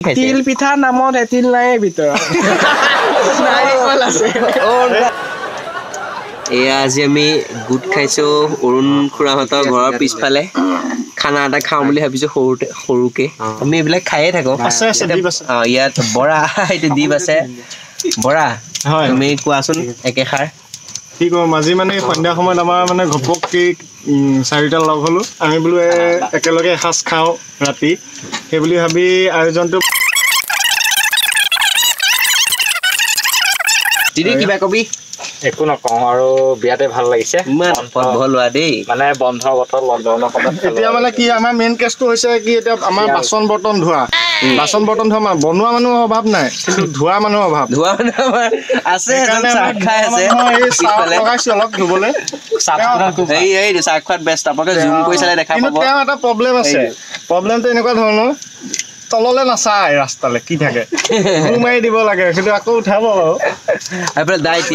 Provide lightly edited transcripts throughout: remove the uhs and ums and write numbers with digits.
খাইছে তিল পিঠা নামত এতিল নাই ভিতৰত নাৰিকল আছে এয়া আজি আমি গোট খাইছো অৰুণ খুৰাহঁতৰ ঘৰৰ পিছফালে খানা এটা খাওঁ বুলি ভাবিছো সৰুকে আমি এইবিলাক খায়ে থাকো ইয়াত বৰা এইটো দ্বীপ আছে বৰা তুমি কোৱাচোন একেষাৰ কি কম আজি মানে সন্ধিয়া সময়ত আমাৰ মানে ঘপককে চাৰিটা লগ হলো আমি বোলো একেলগে এসাঁজ খাওঁ ৰাতি সেই বুলি ভাবি আয়োজনটো দিদি কিবা কবি একো নকওঁ আৰু বিয়াতে ভাল লাগিছে লোৱা দেই মানে বন্ধ বতৰ লকডাউনৰ সময়ত এতিয়া মানে কি আমাৰ মেইন কেছটো হৈছে কি এতিয়া আমাৰ বাচন বৰ্তন ধোৱা বনোৱা মানুহৰ অভাৱ নাই কিন্তু ধোৱা মানুহৰ অভাৱ আমাৰ আছে খাই আছে লগাইছো অলপ ধুবলৈ চাহ খোৱাত ব্যস্ত আপোনালোকে জুম কৰি চালে দেখা পাব তেওঁ এটা প্ৰব্লেম আছে প্ৰব্লেমটো এনেকুৱা ধৰণৰ তললে নাচায় ৰাস্তালে কি থাকে মাৰি দিব লাগে কিন্তু আকৌ উঠাব বাৰু দাইটি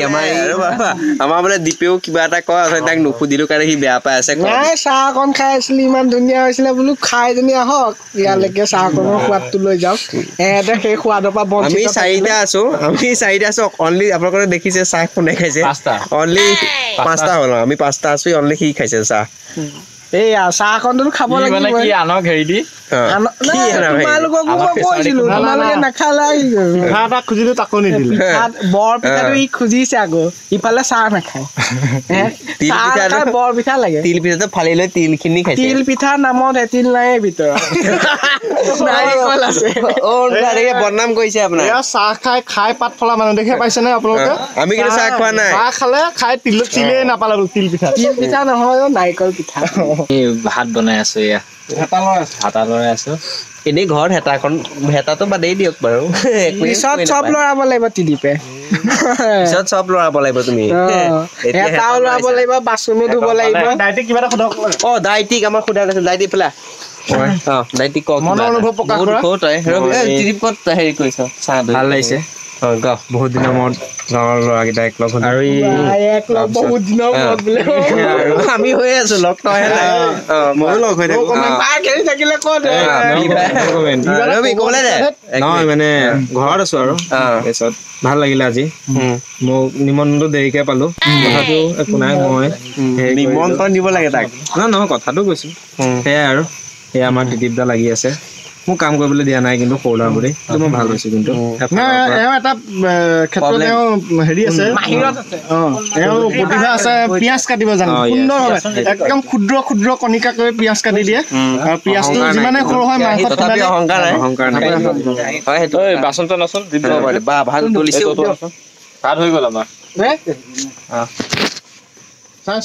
আমাৰ মানে দীপেও কিবা এটা কয় তাক নুসুধিলো কাৰণে সি বেয়া পাই আছে নাই চাহ অকণ খাই আছিলো ইমান ধুনীয়া হৈছিলে বোলো খাই জনী আহক ইয়ালৈকে চাহ অকণৰ সোৱাদটো লৈ যাওক এহেঁতে সেই সোৱাদৰ পৰা আমি চাৰিটা আছো অনলি আপোনালোকে দেখিছে চাহ কোনে খাইছে অনলি 5টা হ'ল আমি 5টা আছো অনলি সি খাইছে চাহ এইয়া চাহকণটো খাব লাগিব মানে কি আনক হেৰি দি তোমালোককো মই কৈছিলো তোমালোকে নাখালা খুজিলো তাকো নিদিলে বৰ পিঠাটো ই খুজিছে আকৌ ইফালে চাহ নাখায় বৰ পিঠা লাগে তিল পিঠাটো ফালি লৈ তিল খিনি খাইছে তিল পিঠা নামত এতিল নাই ভিতৰত নাৰিকল আছে বদনাম কৰিছে আপোনাৰ চাহ খাই পাত ফলা মানুহ দেখে পাইছে নে আপোনালোকে আমি কিন্তু চাহ খোৱা নাই চাহ খালে খাই তিলে নাপালে তিল পিঠা নহয় নাৰিকল পিঠা ভাত বনাই আছো এয়া হাতা লৰাই আছো এনেই ঘৰত হেতাটো বাদেই দিয়ক বাৰু পিছত চব লৰাব লাগিব তিদিপে পিছত চব লৰাব লাগিব তুমি হেতাও লৰাব লাগিব বাচনো ধুব লাগিব ডাইৰেক্ট কিবা এটা সোধক দাইটিক আমাৰ সোধা গৈছে দাইটি পেলা দাইটিক কওক মনৰ অনুভৱ প্ৰকাশ কৰা হেৰি কৰিছ চাহ ভাল লাগিছে বহুত দিনৰ মূৰত গাঁৱৰ ল'ৰাকেইটা একলগ হ'ল আৰু বহুত দিনৰ মূৰত বোলে আমি হৈ আছো লগ তই ময়ো লগ হৈ থাকো থাকিলে ক'ত কবলে দে নহয় মানে ঘৰত আছো আৰু তাৰপিছত ভাল লাগিলে আজি মোক নিমন্ত্ৰণটো দেৰিকে পালো কথাটো একো নাই মই নিমন্ত্ৰণ দিব লাগে তাক নহয় কথাটো কৈছো সেয়াই আৰু সেয়া আমাৰ দিদীপদা লাগি আছে মোক কাম কৰিবলৈ দিয়া নাই কিন্তু সৰু ল'ৰা বুলি মই ভাল পাইছো কিন্তু এটা ক্ষেত্ৰত হেৰি আছে প্ৰতিভা আছে পিঁয়াজ কাটিব জানো সুন্দৰভাৱে একদম ক্ষুদ্ৰ ক্ষুদ্ৰ কণিকা কৰি পিঁয়াজ কাটি দিয়ে আৰু পিঁয়াজটো যিমানে সৰু হয় মাংসত বাচনটো নাচোন ভাল তুলিছে ভাত হৈ গ'ল আমাৰ চাওঁ